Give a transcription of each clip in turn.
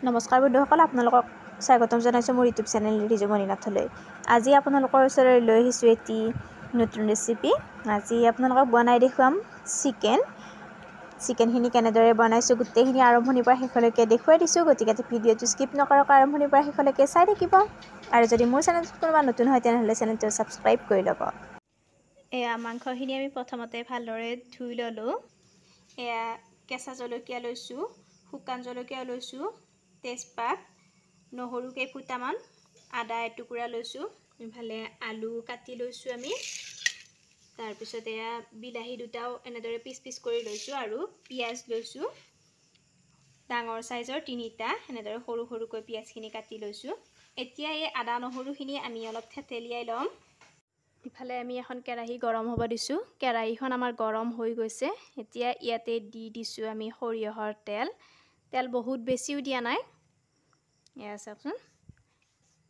নমস্কাৰ বন্ধুসকল, আপোনালোকক স্বাগতম জনাইছোঁ মোৰ ইউটিউব চেনেল ৰিজু মণিনাথলৈ। আজি আপোনালোকৰ ওচৰলৈ লৈ আহিছোঁ এটি নতুন ৰেচিপি। আজি আপোনালোকক বনাই দেখুৱাম চিকেনখিনি কেনেদৰে বনাইছোঁ গোটেইখিনি আৰম্ভণিৰ পৰা শেষলৈকে দেখুৱাই দিছোঁ। গতিকে ভিডিঅ'টো স্কিপ নকৰাকৈ আৰম্ভণিৰ পৰা শেষলৈকে চাই থাকিব। আৰু যদি মোৰ চেনেলটোত কোনোবা নতুন হয় তেনেহ'লে চেনেলটো ছাবস্ক্ৰাইব কৰি ল'ব। এয়া মাংসখিনি আমি প্ৰথমতে ভালদৰে ধুই ল'লোঁ। এয়া কেঁচা জলকীয়া লৈছোঁ, শুকান জলকীয়া লৈছোঁ, তেজপাত, নহৰু কেইফুটামান, আদা এটুকুৰা লৈছোঁ, ইফালে আলু কাটি লৈছোঁ আমি। তাৰপিছত এয়া বিলাহী দুটাও এনেদৰে পিচ পিচ কৰি লৈছোঁ আৰু পিঁয়াজ লৈছোঁ ডাঙৰ চাইজৰ 3টা, এনেদৰে সৰু সৰুকৈ পিঁয়াজখিনি কাটি লৈছোঁ। এতিয়া এই আদা নহৰুখিনি আমি অলপ থেতেলিয়াই ল'ম। ইফালে আমি এখন কেৰাহী গৰম হ'ব দিছোঁ। কেৰাহীখন আমাৰ গৰম হৈ গৈছে। এতিয়া ইয়াতে দি দিছোঁ আমি সৰিয়হৰ তেল। তেল বহুত বেছিও দিয়া নাই। এয়া চাওকচোন,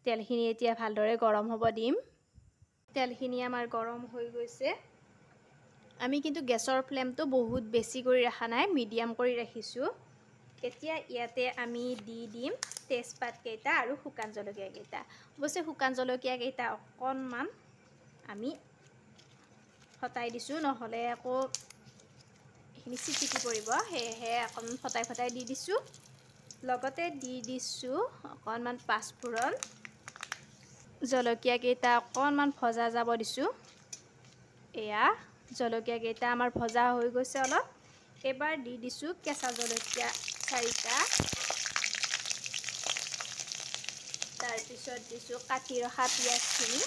তেলখিনি এতিয়া ভালদৰে গৰম হ'ব দিম। তেলখিনি আমাৰ গৰম হৈ গৈছে। আমি কিন্তু গেছৰ ফ্লেমটো বহুত বেছি কৰি ৰখা নাই, মিডিয়াম কৰি ৰাখিছোঁ। এতিয়া ইয়াতে আমি দি দিম তেজপাত কেইটা আৰু শুকান জলকীয়া কেইটা। অৱশ্যে শুকান জলকীয়া কেইটা অকণমান আমি ফটাই দিছোঁ, নহ'লে আকৌ এইখিনি চিটিকি পৰিব, সেয়েহে অকণমান ফটাই ফটাই দি দিছোঁ। লগতে দি দিছোঁ অকণমান পাঁচফোৰণ। জলকীয়া কেইটা অকণমান ভজা যাব দিছোঁ। এয়া জলকীয়া কেইটা আমাৰ ভজা হৈ গৈছে অলপ। এবাৰ দি দিছোঁ কেঁচা জলকীয়া 4টা। তাৰপিছত দিছোঁ কাটি ৰখা পিঁয়াজখিনি।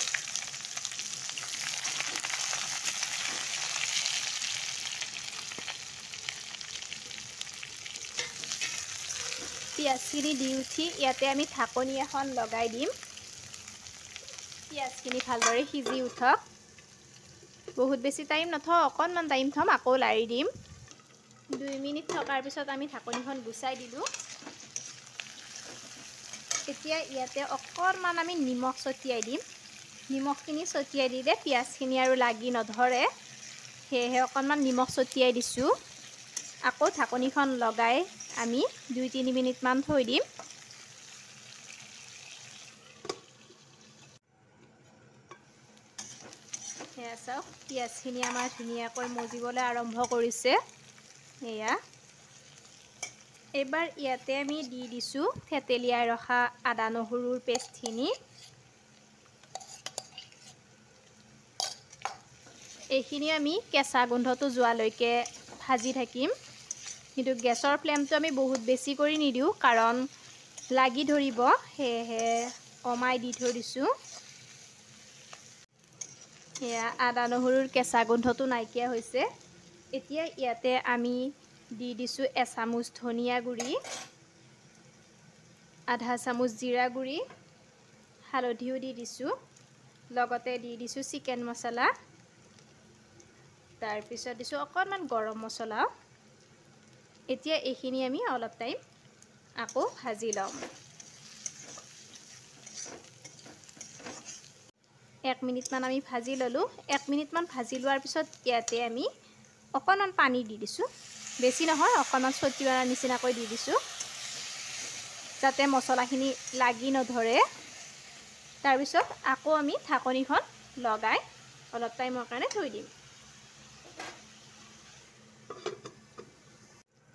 পিঁয়াজখিনি দি উঠি ইয়াতে আমি ঢাকনি এখন লগাই দিম। পিঁয়াজখিনি ভালদৰে সিজি উঠক। বহুত বেছি টাইম নথওঁ, অকণমান টাইম থ'ম, আকৌ লাৰি দিম। 2 মিনিট থকাৰ পিছত আমি ঢাকনিখন গুচাই দিলোঁ। এতিয়া ইয়াতে অকণমান আমি নিমখ ছটিয়াই দিম। নিমখখিনি ছটিয়াই দিলে পিঁয়াজখিনি আৰু লাগি নধৰে, সেয়েহে অকণমান নিমখ ছটিয়াই দিছোঁ। আকৌ ঢাকনিখন লগাই আমি 2-3 মিনিটমান থৈ দিম। সেয়া চাওক, পিঁয়াজখিনি আমাৰ ধুনীয়াকৈ মজিবলৈ আৰম্ভ কৰিছে। এয়া এইবাৰ ইয়াতে আমি দি দিছোঁ থেতেলিয়াই ৰখা আদা নহৰুৰ পেষ্টখিনি। এইখিনি আমি কেঁচা গোন্ধটো যোৱালৈকে ভাজি থাকিম। কিন্তু গেছৰ ফ্লেমটো আমি বহুত বেছি কৰি নিদিওঁ, কাৰণ লাগি ধৰিব, সেয়েহে কমাই দি থৈ দিছোঁ। এয়া আদা নহৰুৰ কেঁচা গোন্ধটো নাইকিয়া হৈছে। এতিয়া ইয়াতে আমি দি দিছোঁ এচামুচ ধনিয়া গুড়ি, আধা চামুচ জিৰা গুড়ি, হালধিও দি দিছোঁ। লগতে দি দিছোঁ চিকেন মছলা। তাৰপিছত দিছোঁ অকণমান গৰম মছলা। এতিয়া এইখিনি আমি অলপ টাইম আকৌ ভাজি ল'ম। 1 মিনিটমান আমি ভাজি ল'লোঁ। 1 মিনিটমান ভাজি লোৱাৰ পিছত ইয়াতে আমি অকণমান পানী দি দিছোঁ। বেছি নহয়, অকণমান ছটিওৱাৰ নিচিনাকৈ দি দিছোঁ, যাতে মছলাখিনি লাগি নধৰে। তাৰপিছত আকৌ আমি ঢাকনিখন লগাই অলপ টাইমৰ কাৰণে থৈ দিম।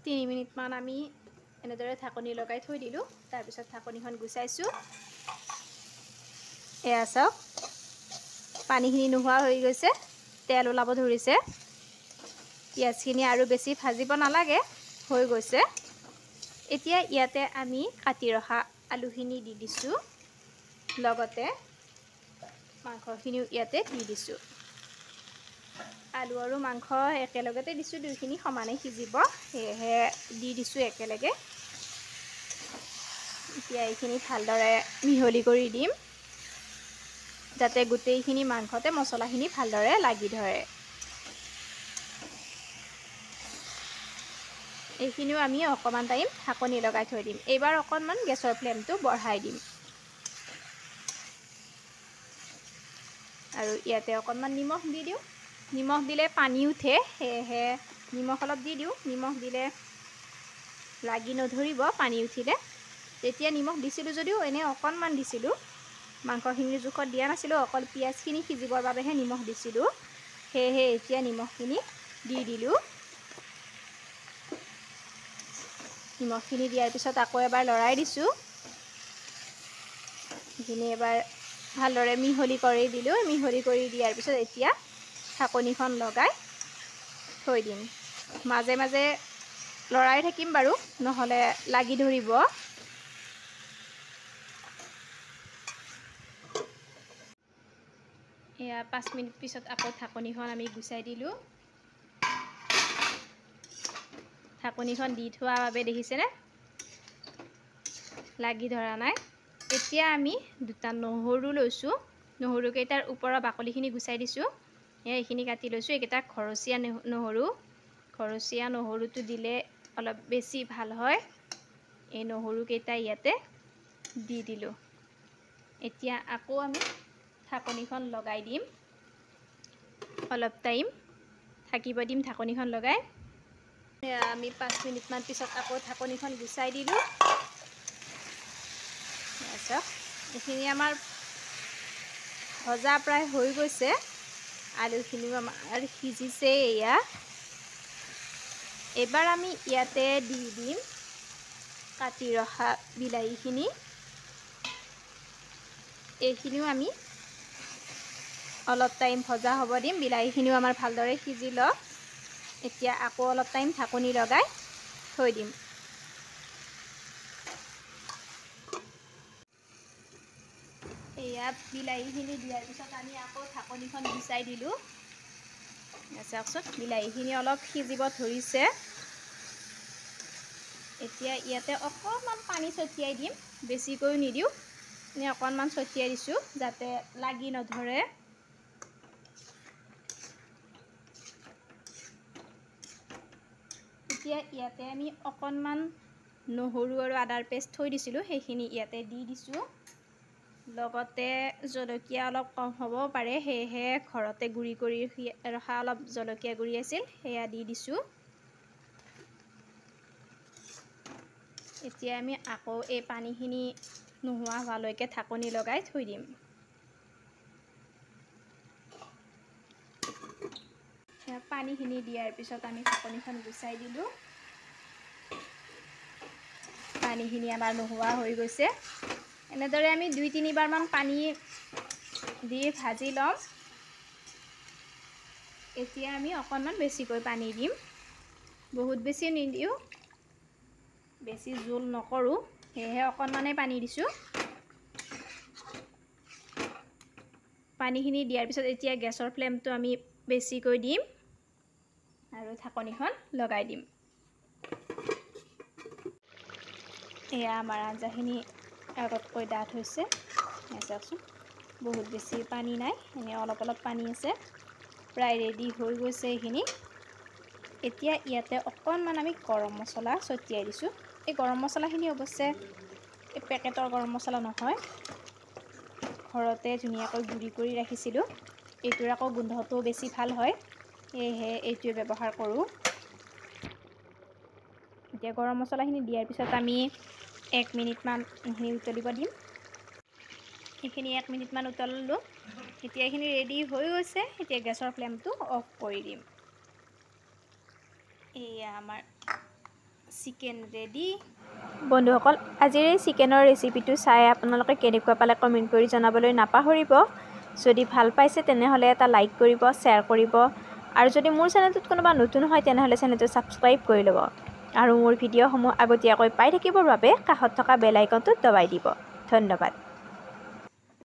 3 মিনিটমান আমি এনেদৰে ঢাকনি লগাই থৈ দিলোঁ। তাৰপিছত ঢাকনিখন গুচাইছোঁ। এয়া চাওক, পানীখিনি নোহোৱা হৈ গৈছে, তেল ওলাব ধৰিছে। পিঁয়াজখিনি আৰু বেছি ভাজিব নালাগে, হৈ গৈছে। এতিয়া ইয়াতে আমি কাটি ৰখা আলুখিনি দি দিছোঁ। লগতে মাংসখিনিও ইয়াতে দি দিছোঁ। আলু আৰু মাংস একেলগতে দিছোঁ, দুইখিনি সমানে সিজিব, সেয়েহে দি দিছোঁ একেলগে। এতিয়া এইখিনি ভালদৰে মিহলি কৰি দিম, যাতে গোটেইখিনি মাংসতে মছলাখিনি ভালদৰে লাগি ধৰে। এইখিনিও আমি অকণমান টাইম ঢাকনি লগাই থৈ দিম। এইবাৰ অকণমান গেছৰ ফ্লেমটো বঢ়াই দিম। আৰু ইয়াতে অকণমান নিমখ দি দিওঁ। নিমখ দিলে পানী উঠে, সেয়েহে নিমখ অলপ দি দিওঁ। নিমখ দিলে লাগি নধৰিব পানী উঠিলে। তেতিয়া নিমখ দিছিলোঁ যদিও এনেই অকণমান দিছিলোঁ, মাংসখিনিৰ জোখত দিয়া নাছিলোঁ, অকল পিঁয়াজখিনি সিজিবৰ বাবেহে নিমখ দিছিলোঁ। সেয়েহে এতিয়া নিমখখিনি দি দিলোঁ। নিমখখিনি দিয়াৰ পিছত আকৌ এবাৰ লৰাই দিছোঁ। সেইখিনি এবাৰ ভালদৰে মিহলি কৰি দিলোঁ। মিহলি কৰি দিয়াৰ পিছত এতিয়া ঢাকনিখন লগাই থৈ দিম। মাজে মাজে লৰাই থাকিম বাৰু, নহ'লে লাগি ধৰিব। এয়া 5 মিনিট পিছত আকৌ ঢাকনিখন আমি গুচাই দিলোঁ। ঢাকনিখন দি থোৱাৰ বাবে দেখিছেনে লাগি ধৰা নাই। এতিয়া আমি 2টা নহৰু লৈছোঁ। নহৰুকেইটাৰ ওপৰৰ বাকলিখিনি গুচাই দিছোঁ। এইখিনি কাটি লৈছোঁ। এইকেইটা ঘৰচীয়া নহৰু। ঘৰচীয়া নহৰুটো দিলে অলপ বেছি ভাল হয়। এই নহৰুকেইটা ইয়াতে দি দিলোঁ। এতিয়া আকৌ আমি ঢাকনিখন লগাই দিম। অলপ টাইম থাকিব দিম ঢাকনিখন লগাই। আমি 5 মিনিটমান পিছত আকৌ ঢাকনিখন গুচাই দিলোঁ। এইখিনি আমাৰ ভজা প্ৰায় হৈ গৈছে। আলুখিনিও আমাৰ সিজিছে। এয়া এবাৰ আমি ইয়াতে দি দিম কাটি ৰখা বিলাহীখিনি। এইখিনিও আমি অলপ টাইম ভজা হ'ব দিম। বিলাহীখিনিও আমাৰ ভালদৰে সিজি লওক। এতিয়া আকৌ অলপ টাইম ঢাকনি লগাই থৈ দিম। এয়া বিলাহীখিনি দিয়াৰ পিছত আমি আকৌ ঢাকনিখন গুচাই দিলোঁ। চাওকচোন বিলাহীখিনি অলপ সিজিব ধৰিছে। এতিয়া ইয়াতে অকণমান পানী ছটিয়াই দিম, বেছিকৈ নিদিওঁ। এনে অকণমান ছটিয়াই দিছোঁ যাতে লাগি নধৰে। এতিয়া ইয়াতে আমি অকণমান নহৰু আৰু আদাৰ পেষ্ট থৈ দিছিলোঁ, সেইখিনি ইয়াতে দি দিছোঁ। লগতে জলকীয়া অলপ কম হ'ব পাৰে, সেয়েহে ঘৰতে গুড়ি কৰি ৰখা অলপ জলকীয়া গুড়ি আছিল, সেয়া দি দিছোঁ। এতিয়া আমি আকৌ এই পানীখিনি নোহোৱা হোৱালৈকে ঢাকনি লগাই থৈ দিম। পানীখিনি দিয়াৰ পিছত আমি ঢাকনিখন গুচাই দিলোঁ। পানীখিনি আমাৰ নোহোৱা হৈ গৈছে। এনেদৰে আমি 2-3 বাৰমান পানী দি ভাজি ল'ম। এতিয়া আমি অকণমান বেছিকৈ পানী দিম, বহুত বেছি নিদিওঁ, বেছি জোল নকৰোঁ, সেয়েহে অকণমানেই পানী দিছোঁ। পানীখিনি দিয়াৰ পিছত এতিয়া গেছৰ ফ্লেমটো আমি বেছিকৈ দিম আৰু ঢাকনিখন লগাই দিম। এয়া আমাৰ আঞ্জাখিনি আগতকৈ ডাঠ হৈছে। চাওকচোন বহুত বেছি পানী নাই, এনে অলপ অলপ পানী আছে। প্ৰায় ৰেডি হৈ গৈছে এইখিনি। এতিয়া ইয়াতে অকণমান আমি গৰম মছলা ছটিয়াই দিছোঁ। এই গৰম মছলাখিনি অৱশ্যে এই পেকেটৰ গৰম মছলা নহয়, ঘৰতে ধুনীয়াকৈ গুড়ি কৰি ৰাখিছিলোঁ। এইটোৰ আকৌ গোন্ধটোও বেছি ভাল হয়, সেয়েহে এইটোৱে ব্যৱহাৰ কৰোঁ। এতিয়া গৰম মছলাখিনি দিয়াৰ পিছত আমি 1 মিনিটমান এইখিনি উতলিব দিম। এইখিনি 1 মিনিটমান উতলিলোঁ। এতিয়া এইখিনি ৰেডি হৈ গৈছে। এতিয়া গেছৰ ফ্লেমটো অফ কৰি দিম। এয়া আমাৰ চিকেন ৰেডি। বন্ধুসকল, আজিৰ এই চিকেনৰ ৰেচিপিটো চাই আপোনালোকে কেনেকুৱা পালে কমেণ্ট কৰি জনাবলৈ নাপাহৰিব। যদি ভাল পাইছে তেনেহ'লে এটা লাইক কৰিব, শ্বেয়াৰ কৰিব আৰু যদি মোৰ চেনেলটোত কোনোবা নতুন হয় তেনেহ'লে চেনেলটো ছাবস্ক্ৰাইব কৰি ল'ব আৰু মোৰ ভিডিঅ'সমূহ আগতীয়াকৈ পাই থাকিবৰ বাবে কাষত থকা বেল আইকনটোত দবাই দিব। ধন্যবাদ।